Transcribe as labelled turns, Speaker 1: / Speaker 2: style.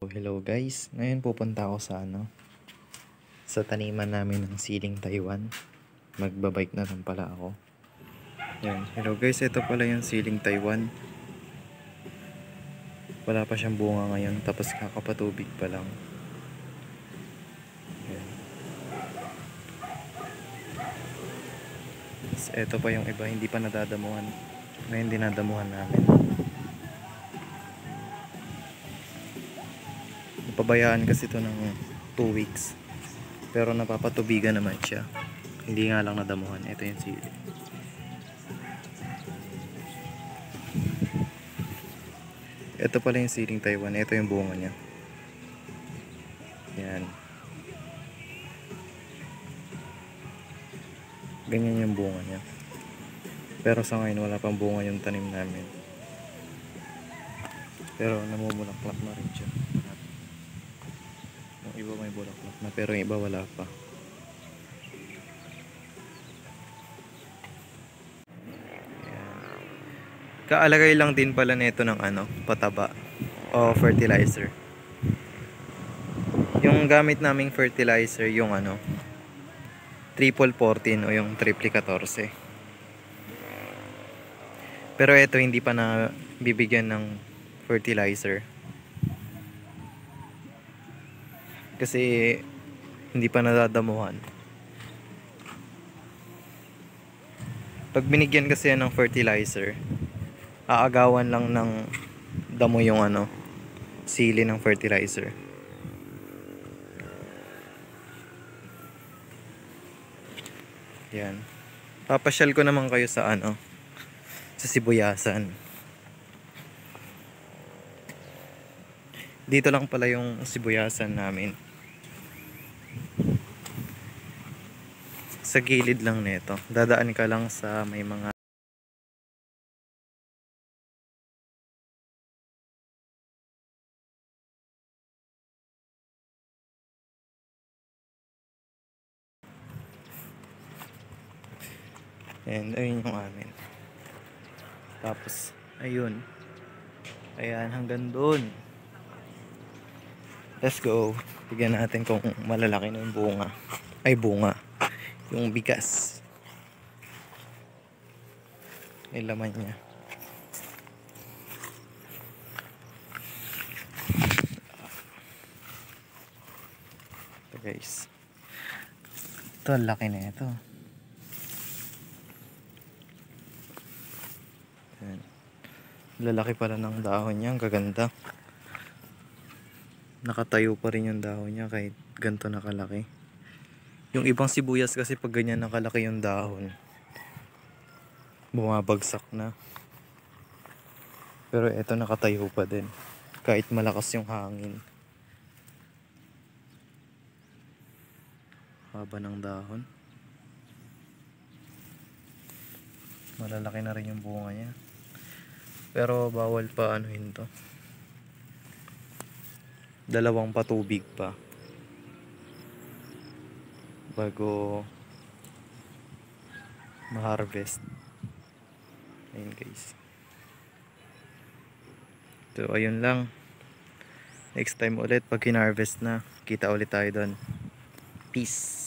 Speaker 1: Hello guys, ngayon pupunta ako sa sa taniman namin ng siling Taiwan. Magbabike na lang pala ako. Yan. Hello guys, ito pala yung siling Taiwan. Wala pa siyang bunga ngayon, tapos kakapatubig pa lang. Yan. Tapos ito pa yung iba, hindi pa nadadamuhan. Ngayon dinadamuhan namin. Napabayaan kasi ito ng 2 weeks. Pero napapatubigan naman siya. Hindi nga lang nadamuhan. Ito yung sili. Ito pala yung siling Taiwan. Ito yung bunga niya. Yan. Ganyan yung bunga niya. Pero sa ngayon wala pang bunga yung tanim namin. Pero namumulaklak na rin siya. Yung iba may bulaklak na, pero yung iba wala pa. Yan. Kaalagay lang din pala nito ng pataba o fertilizer. Yung gamit naming fertilizer yung triple 14 o yung triple 14. Pero ito hindi pa na bibigyan ng fertilizer. Kasi hindi pa nadadamuhan. Pag binigyan kasi yan ng fertilizer, aagawan lang ng damo yung sili ng fertilizer. Yan. Papasyal ko naman kayo sa sa sibuyasan. Dito lang pala yung sibuyasan namin. Sa gilid lang nito. Dadaan ka lang sa may mga and ayun yung amin. Tapos ayun. Ayan hanggang doon. Let's go. Tignan natin kung malalaki na yung bunga. Ay bunga. Yung bigas. Yung laman niya. Ito guys. Ito laki na ito. Ayan. Lalaki pala ng dahon niya. Ang gaganda. Nakatayo pa rin yung dahon niya kahit ganito nakalaki. Yung ibang sibuyas kasi pag ganyan nakalaki yung dahon, bumabagsak na. Pero ito nakatayo pa din kahit malakas yung hangin. Haba ng dahon. Malalaki na rin yung bunga niya. Pero bawal pa anuhin to. 2 patubig pa bago ma-harvest. Ayun guys. So ayun lang. Next time ulit pag kin-harvest na, kita ulit tayo doon. Peace.